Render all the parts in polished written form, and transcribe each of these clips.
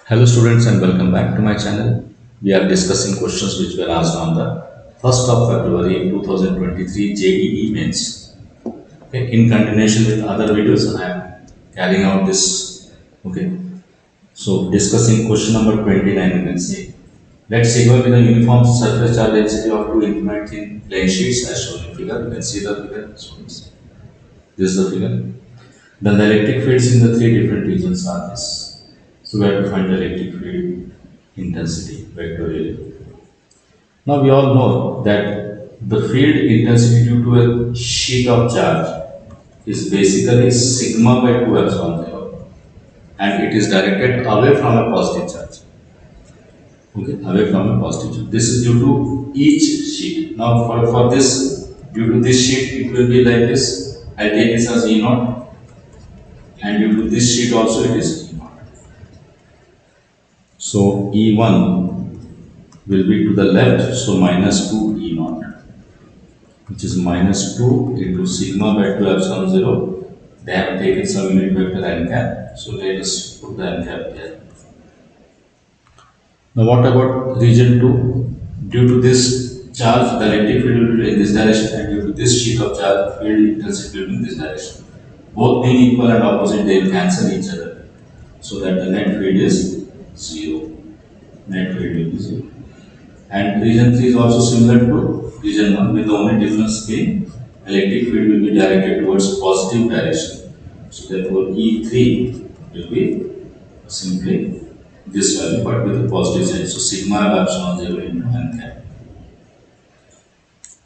Hello students and welcome back to my channel. We are discussing questions which were asked on the 1st of February 2023 JEE Mains. Okay, in continuation with other videos, I am carrying out this. Okay, so discussing question number 29, you can see. Let sigma with a uniform surface charge density of two infinite thin plane sheets as shown in figure. You can see the figure. So this is the figure. Then the electric fields in the three different regions are this. So we have to find the electric field intensity vectorially. Now we all know that the field intensity due to a sheet of charge is basically sigma by 2 epsilon 0, and it is directed away from a positive charge. Okay, away from a positive charge. This is due to each sheet. Now for this, due to this sheet, it will be like this. I take this as E naught, and due to this sheet also it is E naught. So E1 will be to the left, so minus 2 E naught, which is minus 2 into sigma by 2 epsilon 0. They have taken some unit vector n cap, so let us put the n cap there. Now what about region 2? Due to this charge, the electric field will be in this direction, and due to this sheet of charge, field intensity will be in this direction. Both being equal and opposite, they will cancel each other, so that the net field is 0. Net field will be 0. And region 3 is also similar to region 1, with the only difference being electric field will be directed towards positive direction. So therefore E3 will be simply this value, but with the positive sign. So sigma of epsilon 0 into n cap.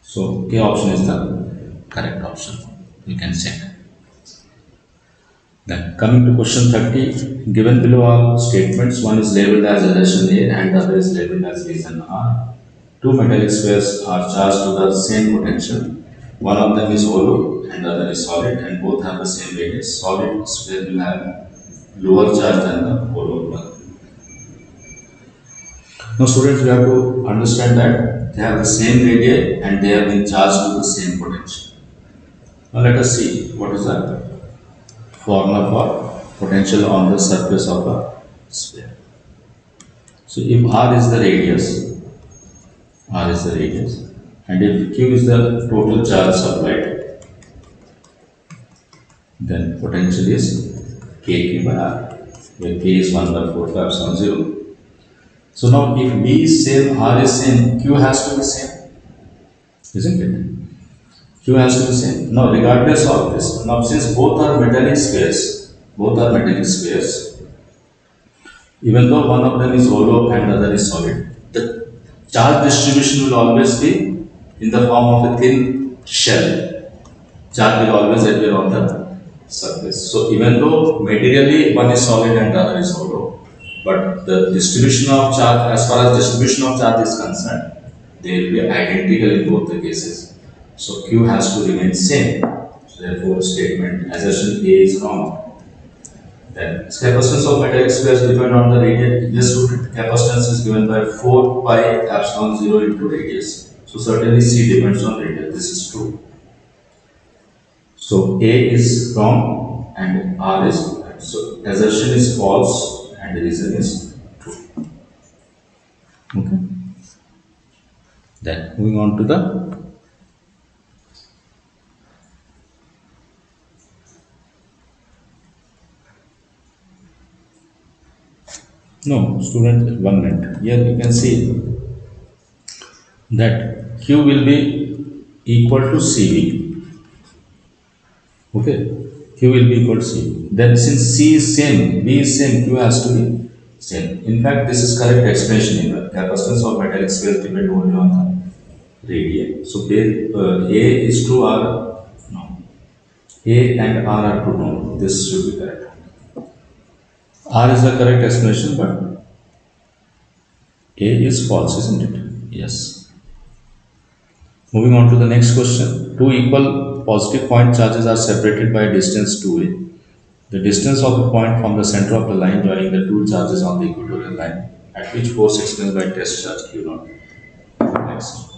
So K option is the correct option. You can check. Then coming to question 30, given below are statements, one is labeled as adhesion A and the other is labeled as reason R. Two metallic spheres are charged to the same potential. One of them is hollow and the other is solid, and both have the same radius. Solid sphere will have lower charge than the hollow one. Now students, we have to understand that they have the same radii and they have been charged to the same potential. Now let us see what is the formula for potential on the surface of a sphere. So if R is the radius, and if Q is the total charge supplied, then potential is kq by R, where k is 1 by 4 pi epsilon 0. So now if B is same, R is same, Q has to be same, isn't it? Q has to be same. Now regardless of this, now since both are metallic spheres, even though one of them is hollow and the other is solid, the charge distribution will always be in the form of a thin shell. Charge will always appear on the surface. So even though materially one is solid and the other is hollow, but the distribution of charge, as far as distribution of charge is concerned, they will be identical in both the cases. So Q has to remain same. So therefore statement assertion A is wrong. Then capacitance of metallic spheres depend on the radius. This capacitance is given by 4 pi epsilon 0 into radius. So certainly C depends on radius. This is true. So A is wrong and R is right. So assertion is false and the reason is true. Okay. Then moving on to the student, 1 minute. Here you can see that Q will be equal to CV. Okay, Q will be equal to C. Then since C is same, B is same, Q has to be same. In fact, this is correct explanation. In the capacitance of metallic spheres depend only on the radii. So A is true, R no. A and R are true, no. This should be correct. R is the correct explanation, but A is false, isn't it? Yes. Moving on to the next question. Two equal positive point charges are separated by a distance 2a. The distance of a point from the center of the line joining the two charges on the equatorial line, at which force experienced by test charge Q0. Next.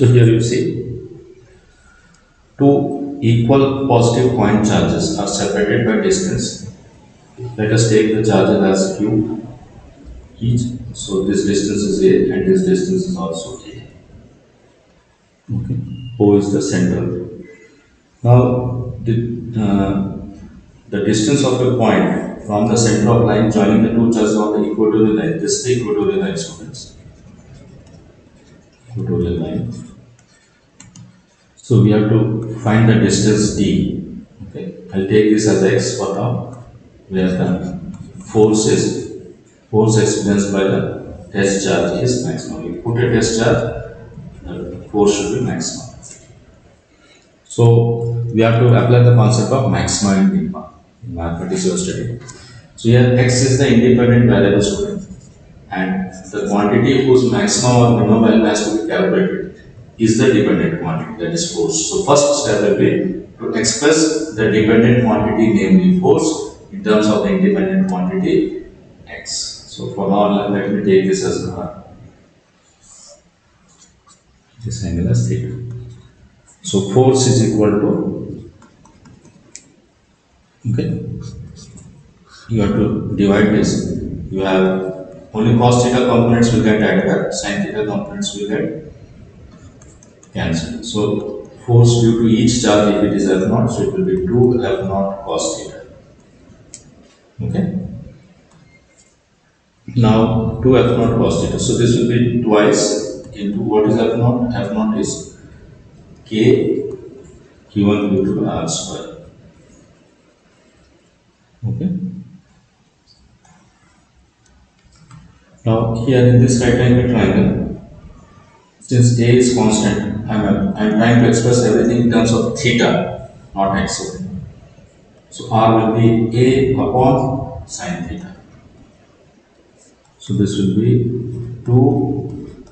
So here you see two equal positive point charges are separated by distance. Let us take the charges as q each. So this distance is a and this distance is also a. Okay. O is the center. Now the distance of a point from the center of line joining the two charges on the equatorial line. This is the equatorial line, students. Equatorial line. So we have to find the distance d. Okay, I'll take this as x for now, where the force experienced by the test charge is maximum. You put a test charge, the force should be maximum. So we have to apply the concept of maxima and minima in mathematics you are studying. So here x is the independent variable, student, and the quantity whose maximum or minimum value has to be calculated is the dependent quantity, that is force. So first step will be to express the dependent quantity, namely force, in terms of the independent quantity x. So for now, let me take this as this angle as theta. So force is equal to, okay, you have to divide this. You have only cos theta components will get added up, sin theta components will get cancelled. So force due to each charge, if it is F0, so it will be 2 F0 cos theta. Okay. Now 2 F0 cos theta. So this will be twice into what is F0? F0 is K Q1 Q2 R square. Okay. Now here in this right angle triangle, since A is constant, I'm trying to express everything in terms of theta, not x. So R will be A upon sin theta. So this will be 2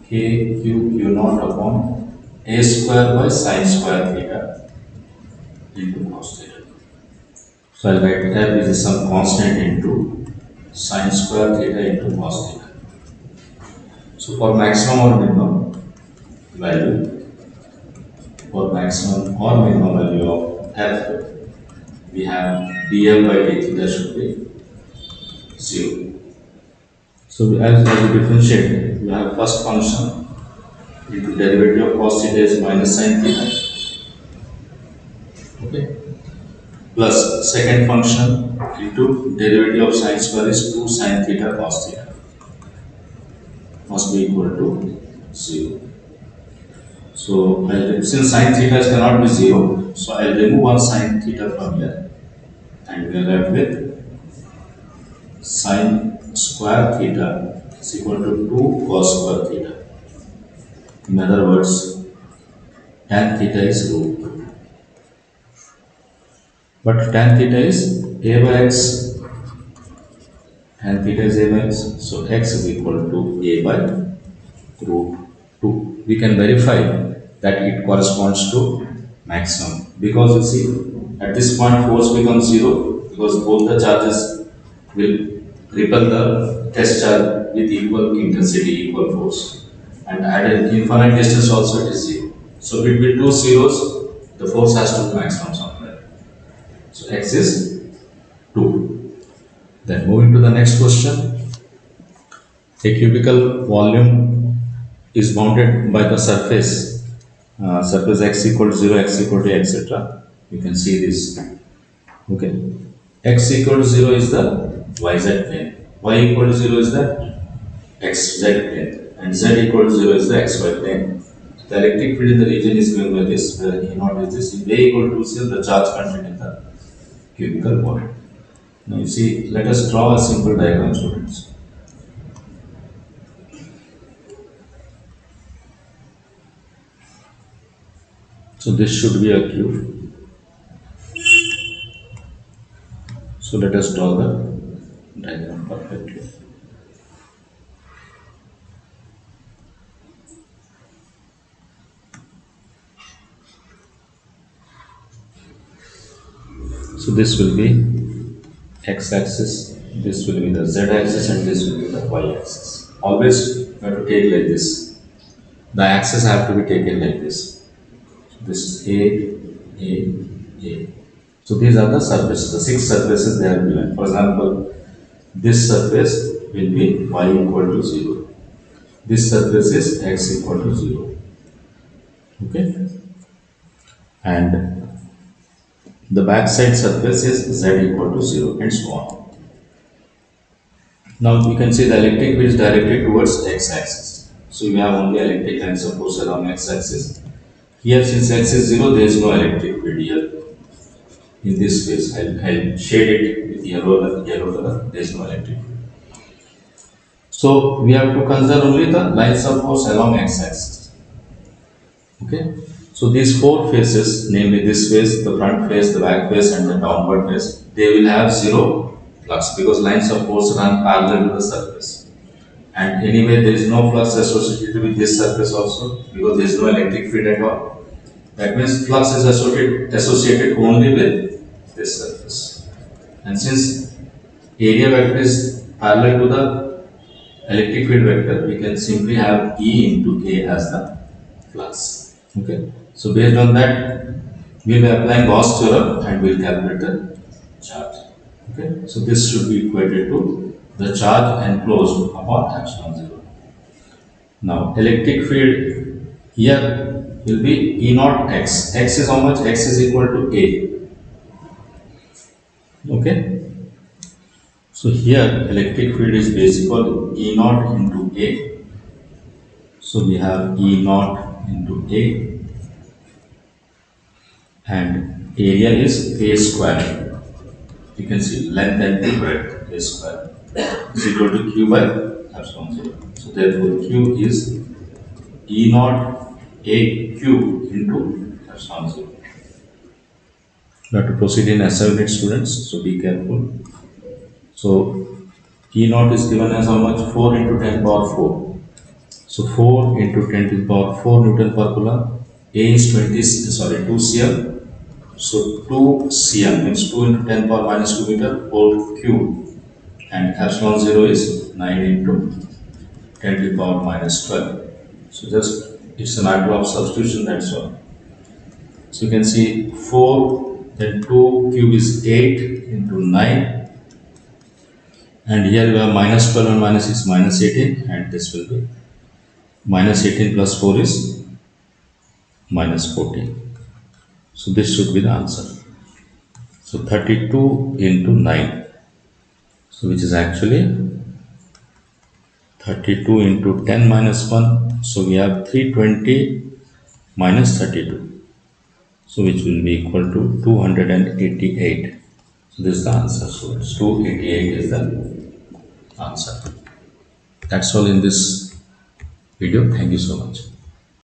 Q naught upon A square by sin square theta into cos theta. So I'll write F is some constant into sin square theta into cos theta. So for maximum or minimum value, for maximum or minimum value of F, we have df by d theta should be 0. So as we differentiate, we have first function into derivative of cos theta is minus sin theta. Okay. Plus second function into derivative of sin square is 2 sin theta cos theta. Must be equal to 0. So since sin theta cannot be 0, so I'll remove one sin theta from here and we are left with sin square theta is equal to 2 cos square theta. In other words, tan theta is root 2. But tan theta is a by x. Tan theta is a by x. So x is equal to a by root 2. We can verify that it corresponds to maximum, because you see at this point force becomes 0 because both the charges will repel the test charge with equal intensity, equal force, and at an infinite distance also it is 0. So between two zeros the force has to be maximum somewhere. So x is 2. Then moving to the next question. A cubical volume is bounded by the surface x equal to 0, x equal to etc. You can see this. Okay. X equal to 0 is the yz plane. Y equal to 0 is the xz plane. And z equal to 0 is the xy plane. The electric field in the region is given by this, where E0 is this. If A equal to 0, the charge content in the cubical volume. Now you see, let us draw a simple diagram, students. So this should be a cube. So let us draw the diagram perfectly. So this will be x-axis, this will be the z-axis, and this will be the y-axis. Always you have to take like this. The axes have to be taken like this. This is A. So these are the surfaces, the 6 surfaces they are given. For example, this surface will be y equal to 0. This surface is x equal to 0. Okay? And the backside surface is z equal to 0 and so on. Now you can see the electric field is directed towards x-axis. So you have only electric lines of force along x-axis. Here since x is 0, there is no electric field here. In this case, I'll shade it with yellow color, there is no electric field. So we have to consider only the lines of force along x-axis. Okay. So these 4 faces, namely this face, the front face, the back face, and the downward face, they will have 0 flux because lines of force run parallel to the surface. And anyway, there is no flux associated with this surface also because there is no electric field at all. That means flux is associated only with this surface. And since area vector is parallel to the electric field vector, we can simply have E into A as the flux. Okay. So based on that, we will be applying Gauss theorem and we will calculate the charge. Okay. So this should be equated to the charge enclosed upon epsilon 0. Now electric field here will be E naught x. X is how much? X is equal to A. Okay. So here electric field is basically E naught into A. So we have E naught into A. And area is A square. You can see length and breadth A square is equal to Q by epsilon 0. So therefore Q is E naught A Q into epsilon 0. You have to proceed in SI unit, students, so be careful. So E naught is given as how much? 4 into 10 power 4. So 4 into 10 to the power 4 Newton per Coulomb. A is 2 cm. So 2 cm means 2 into 10 power minus 2 meter whole cube, and epsilon 0 is 9 into 10 to the power minus 12. So just it's a matter of substitution, that's all. So you can see 4, then 2 cube is 8 into 9, and here we have minus 12 and minus 6 minus 18, and this will be minus 18 plus 4 is minus 14. So this should be the answer. So 32 into 9. So which is actually 32 into 10 minus 1. So we have 320 minus 32. So which will be equal to 288. So this is the answer. So it's 288 is the answer. That's all in this video. Thank you so much.